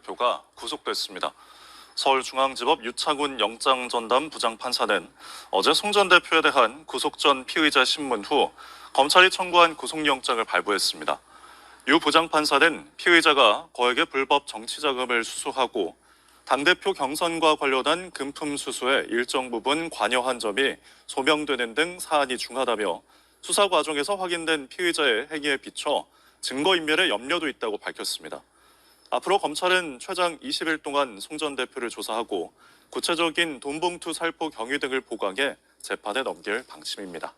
대표가 구속됐습니다. 서울중앙지법 유차군 영장전담 부장판사는 어제 송 전 대표에 대한 구속 전 피의자 신문 후 검찰이 청구한 구속영장을 발부했습니다. 유 부장판사는 피의자가 거액의 불법 정치자금을 수수하고 당대표 경선과 관련한 금품 수수에 일정 부분 관여한 점이 소명되는 등 사안이 중하다며 수사 과정에서 확인된 피의자의 행위에 비춰 증거인멸의 염려도 있다고 밝혔습니다. 앞으로 검찰은 최장 20일 동안 송 전 대표를 조사하고 구체적인 돈봉투 살포 경위 등을 보강해 재판에 넘길 방침입니다.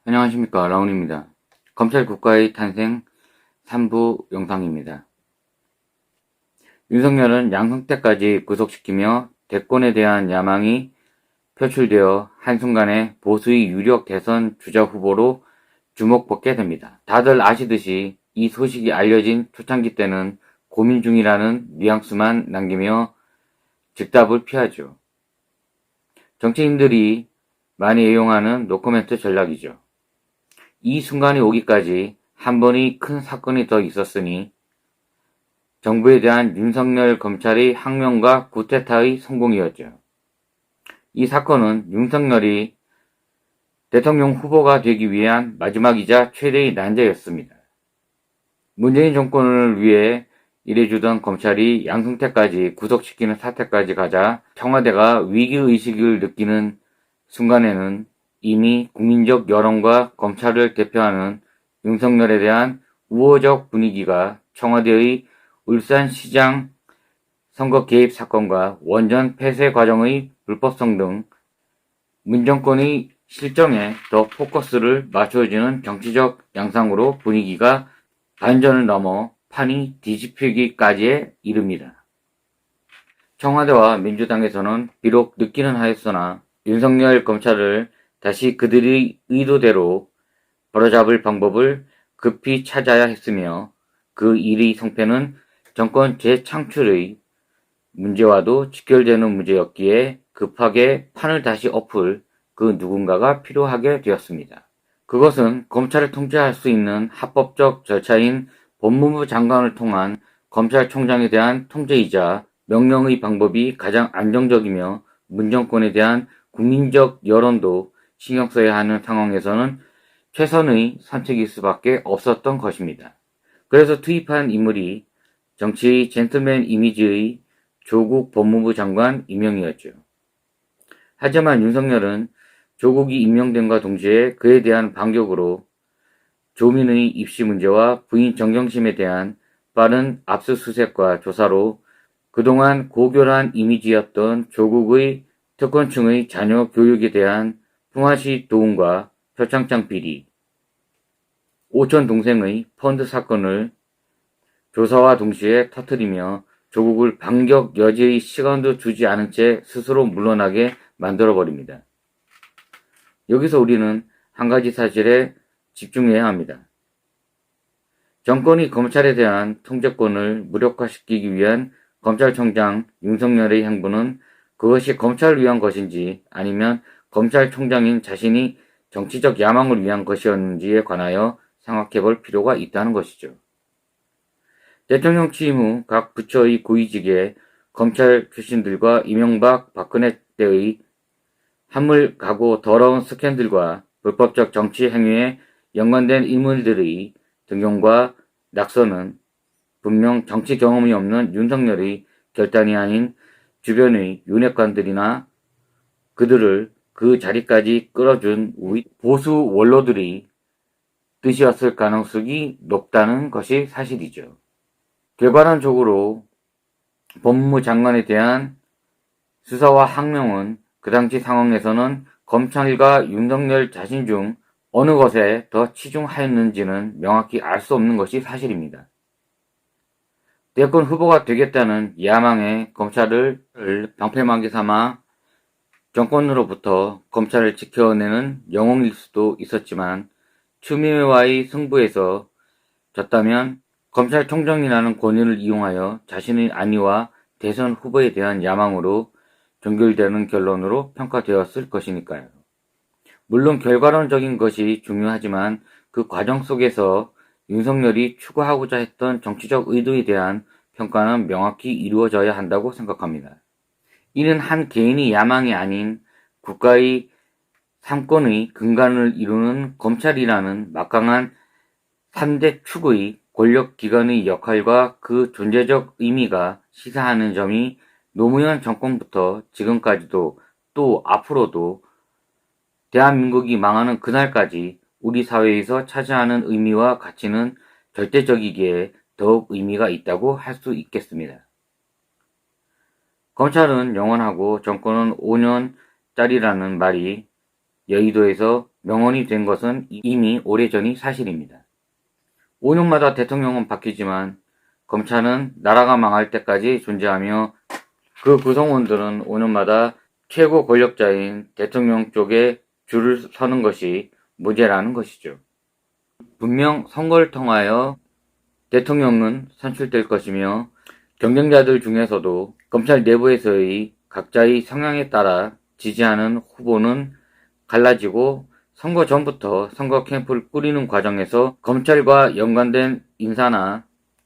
안녕하십니까, 라운입니다. 검찰 국가의 탄생 3부 영상입니다. 윤석열은 양승태까지 구속시키며 대권에 대한 야망이 표출되어 한순간에 보수의 유력 대선 주자 후보로 주목받게 됩니다. 다들 아시듯이 이 소식이 알려진 초창기 때는 고민 중이라는 뉘앙스만 남기며 즉답을 피하죠. 정치인들이 많이 애용하는 노코멘트 전략이죠. 이 순간이 오기까지 한 번의 큰 사건이 더 있었으니 정부에 대한 윤석열 검찰의 항명과 구테타의 성공이었죠. 이 사건은 윤석열이 대통령 후보가 되기 위한 마지막이자 최대의 난제였습니다. 문재인 정권을 위해 일해주던 검찰이 양승태까지 구속시키는 사태까지 가자 청와대가 위기의식을 느끼는 순간에는 이미 국민적 여론과 검찰을 대표하는 윤석열에 대한 우호적 분위기가 청와대의 울산시장 선거 개입 사건과 원전 폐쇄 과정의 불법성 등 문정권의 실정에 더 포커스를 맞춰주는 정치적 양상으로 분위기가 반전을 넘어 판이 뒤집히기까지에 이릅니다. 청와대와 민주당에서는 비록 늦기는 하였으나 윤석열 검찰을 다시 그들의 의도대로 바로잡을 방법을 급히 찾아야 했으며 그 일의 성패는 정권 재창출의 문제와도 직결되는 문제였기에 급하게 판을 다시 엎을 그 누군가가 필요하게 되었습니다. 그것은 검찰을 통제할 수 있는 합법적 절차인 법무부 장관을 통한 검찰총장에 대한 통제이자 명령의 방법이 가장 안정적이며 문정권에 대한 국민적 여론도 신경 써야 하는 상황에서는 최선의 선택일 수밖에 없었던 것입니다. 그래서 투입한 인물이 정치의 젠틀맨 이미지의 조국 법무부 장관 임명이었죠. 하지만 윤석열은 조국이 임명됨과 동시에 그에 대한 반격으로 조민의 입시 문제와 부인 정경심에 대한 빠른 압수수색과 조사로 그동안 고결한 이미지였던 조국의 특권층의 자녀 교육에 대한 풍화시 도움과 표창장 비리, 오촌 동생의 펀드 사건을 조사와 동시에 터뜨리며 조국을 반격 여지의 시간도 주지 않은 채 스스로 물러나게 만들어버립니다. 여기서 우리는 한 가지 사실에 집중해야 합니다. 정권이 검찰에 대한 통제권을 무력화시키기 위한 검찰총장 윤석열의 행보는 그것이 검찰을 위한 것인지 아니면 검찰총장인 자신이 정치적 야망을 위한 것이었는지에 관하여 생각해 볼 필요가 있다는 것이죠. 대통령 취임 후 각 부처의 고위직에 검찰 출신들과 이명박, 박근혜 때의 한물가고 더러운 스캔들과 불법적 정치 행위에 연관된 인물들의 등용과 낙선은 분명 정치 경험이 없는 윤석열의 결단이 아닌 주변의 윤핵관들이나 그들을 그 자리까지 끌어준 우리 보수 원로들의 뜻이었을 가능성이 높다는 것이 사실이죠. 결과론적으로 법무부 장관에 대한 수사와 항명은 그 당시 상황에서는 검찰과 윤석열 자신 중 어느 것에 더 치중하였는지는 명확히 알 수 없는 것이 사실입니다. 대권 후보가 되겠다는 야망에 검찰을 방패막이 삼아 정권으로부터 검찰을 지켜내는 영웅일 수도 있었지만 추미애와의 승부에서 졌다면 검찰총장이라는 권위를 이용하여 자신의 안위와 대선 후보에 대한 야망으로 종결되는 결론으로 평가되었을 것이니까요. 물론 결과론적인 것이 중요하지만 그 과정 속에서 윤석열이 추구하고자 했던 정치적 의도에 대한 평가는 명확히 이루어져야 한다고 생각합니다. 이는 한 개인의 야망이 아닌 국가의 삼권의 근간을 이루는 검찰이라는 막강한 3대 축의 권력기관의 역할과 그 존재적 의미가 시사하는 점이 노무현 정권부터 지금까지도 또 앞으로도 대한민국이 망하는 그날까지 우리 사회에서 차지하는 의미와 가치는 절대적이기에 더욱 의미가 있다고 할 수 있겠습니다. 검찰은 영원하고 정권은 5년짜리라는 말이 여의도에서 명언이 된 것은 이미 오래전의 사실입니다. 5년마다 대통령은 바뀌지만 검찰은 나라가 망할 때까지 존재하며 그 구성원들은 5년마다 최고 권력자인 대통령 쪽에 줄을 서는 것이 무죄라는 것이죠. 분명 선거를 통하여 대통령은 선출될 것이며 경쟁자들 중에서도 검찰 내부에서의 각자의 성향에 따라 지지하는 후보는 갈라지고 선거 전부터 선거 캠프를 꾸리는 과정에서 검찰과 연관된 인사나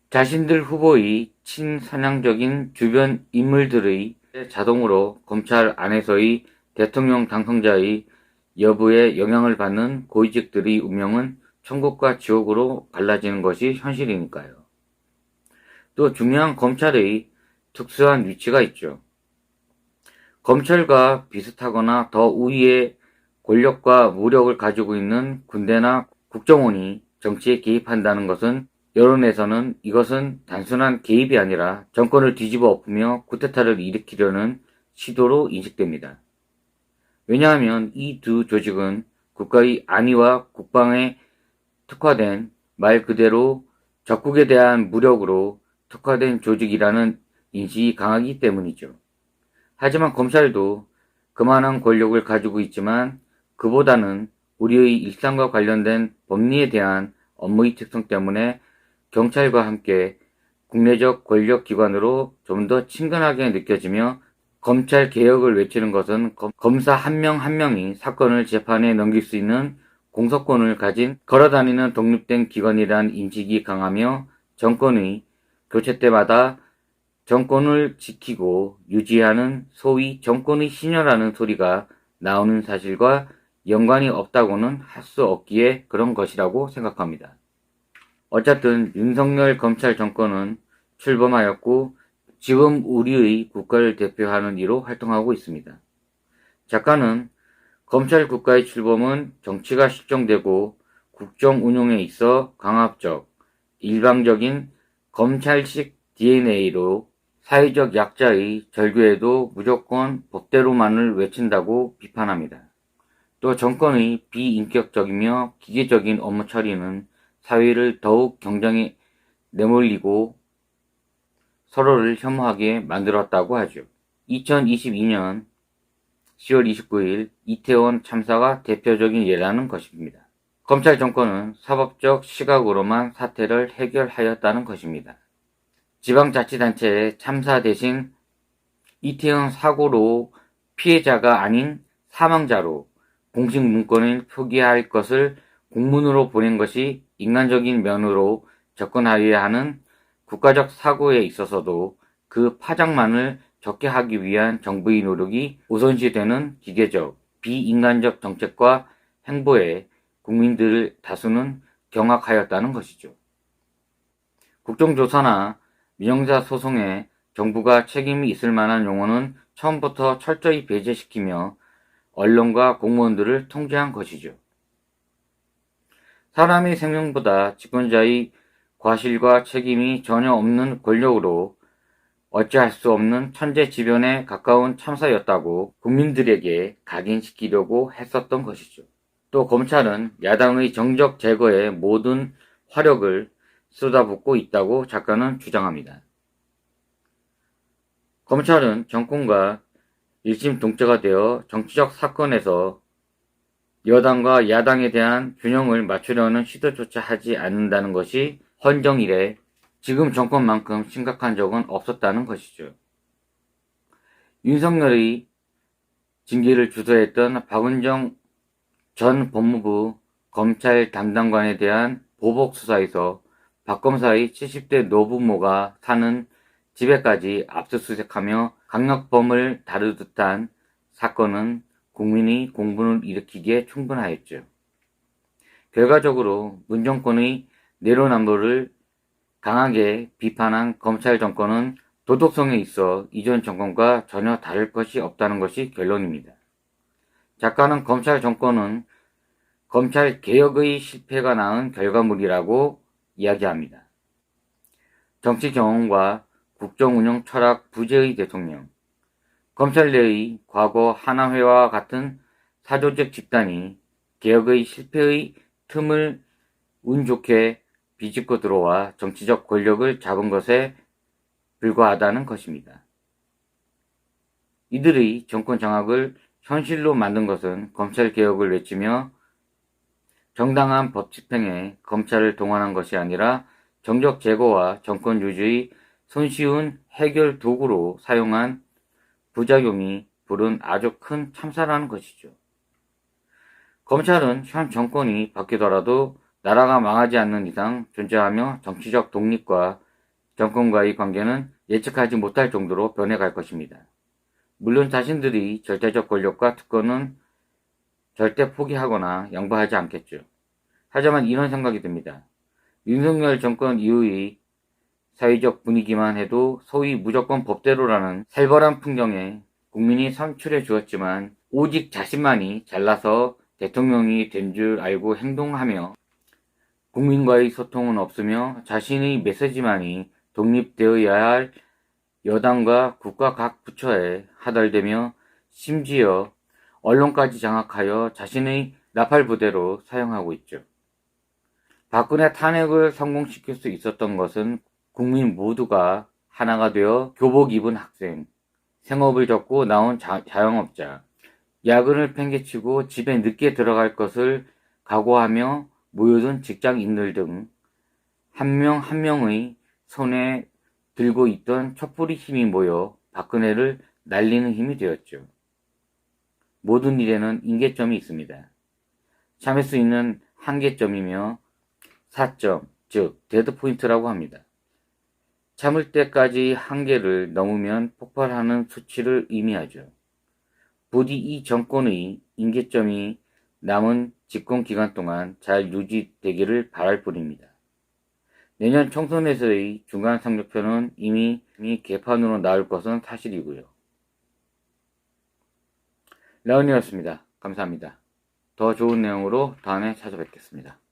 자신들 후보의 친선양적인 주변 인물들의 자동으로 검찰 안에서의 대통령 당선자의 여부에 영향을 받는 고위직들의 운명은 천국과 지옥으로 갈라지는 것이 현실이니까요. 또 중요한 검찰의 특수한 위치가 있죠. 검찰과 비슷하거나 더 우위의 권력과 무력을 가지고 있는 군대나 국정원이 정치에 개입한다는 것은 여론에서는 이것은 단순한 개입이 아니라 정권을 뒤집어 엎으며 쿠데타를 일으키려는 시도로 인식됩니다. 왜냐하면 이 두 조직은 국가의 안위와 국방에 특화된 말 그대로 적국에 대한 무력으로 특화된 조직이라는 인식이 강하기 때문이죠. 하지만 검찰도 그만한 권력을 가지고 있지만 그보다는 우리의 일상과 관련된 법리에 대한 업무의 특성 때문에 경찰과 함께 국내적 권력기관으로 좀 더 친근하게 느껴지며 검찰 개혁을 외치는 것은 검사 한 명 한 명이 사건을 재판에 넘길 수 있는 공소권을 가진 걸어다니는 독립된 기관이라는 인식이 강하며 정권의 교체 때마다 정권을 지키고 유지하는 소위 정권의 신여라는 소리가 나오는 사실과 연관이 없다고는 할 수 없기에 그런 것이라고 생각합니다. 어쨌든 윤석열 검찰 정권은 출범하였고 지금 우리의 국가를 대표하는 이로 활동하고 있습니다. 작가는 검찰 국가의 출범은 정치가 실종되고 국정 운용에 있어 강압적, 일방적인 검찰식 DNA로 사회적 약자의 절규에도 무조건 법대로만을 외친다고 비판합니다. 또 정권의 비인격적이며 기계적인 업무 처리는 사회를 더욱 경쟁에 내몰리고 서로를 혐오하게 만들었다고 하죠. 2022년 10월 29일 이태원 참사가 대표적인 예라는 것입니다. 검찰 정권은 사법적 시각으로만 사태를 해결하였다는 것입니다. 지방자치단체의 참사 대신 이태원 사고로 피해자가 아닌 사망자로 공식 문건을 표기할 것을 공문으로 보낸 것이 인간적인 면으로 접근하여야 하는 국가적 사고에 있어서도 그 파장만을 적게 하기 위한 정부의 노력이 우선시되는 기계적, 비인간적 정책과 행보에 국민들 다수는 경악하였다는 것이죠. 국정조사나 민영사 소송에 정부가 책임이 있을 만한 용어는 처음부터 철저히 배제시키며 언론과 공무원들을 통제한 것이죠. 사람의 생명보다 집권자의 과실과 책임이 전혀 없는 권력으로 어찌할 수 없는 천재지변에 가까운 참사였다고 국민들에게 각인시키려고 했었던 것이죠. 또 검찰은 야당의 정적 제거에 모든 화력을 쏟아붓고 있다고 작가는 주장합니다. 검찰은 정권과 일심동체가 되어 정치적 사건에서 여당과 야당에 대한 균형을 맞추려는 시도조차 하지 않는다는 것이 헌정이래 지금 정권만큼 심각한 적은 없었다는 것이죠. 윤석열의 징계를 주도했던 박은정 전 법무부 검찰 담당관에 대한 보복수사에서 박 검사의 70대 노부모가 사는 집에까지 압수수색하며 강력범을 다루듯 한 사건은 국민의 공분을 일으키기에 충분하였죠. 결과적으로 문정권의 내로남불을 강하게 비판한 검찰 정권은 도덕성에 있어 이전 정권과 전혀 다를 것이 없다는 것이 결론입니다. 작가는 검찰 정권은 검찰 개혁의 실패가 낳은 결과물이라고 이야기합니다. 정치 경험과 국정운영 철학 부재의 대통령, 검찰 내의 과거 하나회와 같은 사조직 집단이 개혁의 실패의 틈을 운 좋게 비집고 들어와 정치적 권력을 잡은 것에 불과하다는 것입니다. 이들의 정권 장악을 현실로 만든 것은 검찰 개혁을 외치며 정당한 법 집행에 검찰을 동원한 것이 아니라 정적 제거와 정권 유지의 손쉬운 해결 도구로 사용한 부작용이 부른 아주 큰 참사라는 것이죠. 검찰은 현 정권이 바뀌더라도 나라가 망하지 않는 이상 존재하며 정치적 독립과 정권과의 관계는 예측하지 못할 정도로 변해갈 것입니다. 물론 자신들이 절대적 권력과 특권은 절대 포기하거나 양보하지 않겠죠. 하지만 이런 생각이 듭니다. 윤석열 정권 이후의 사회적 분위기만 해도 소위 무조건 법대로라는 살벌한 풍경에 국민이 선출해 주었지만 오직 자신만이 잘나서 대통령이 된 줄 알고 행동하며 국민과의 소통은 없으며 자신의 메시지만이 독립되어야 할 여당과 국가 각 부처에 하달되며 심지어 언론까지 장악하여 자신의 나팔 부대로 사용하고 있죠. 박근혜 탄핵을 성공시킬 수 있었던 것은 국민 모두가 하나가 되어 교복 입은 학생, 생업을 접고 나온 자영업자, 야근을 팽개치고 집에 늦게 들어갈 것을 각오하며 모여든 직장인들 등 한 명 한 명의 손에 들고 있던 촛불의 힘이 모여 박근혜를 날리는 힘이 되었죠. 모든 일에는 임계점이 있습니다. 참을 수 있는 한계점이며 사점, 즉 데드포인트라고 합니다. 참을 때까지 한계를 넘으면 폭발하는 수치를 의미하죠. 부디 이 정권의 임계점이 남은 집권 기간 동안 잘 유지되기를 바랄 뿐입니다. 내년 총선에서의 중간 상륙표는 이미 개판으로 나올 것은 사실이고요. 라운이었습니다. 감사합니다. 더 좋은 내용으로 다음에 찾아뵙겠습니다.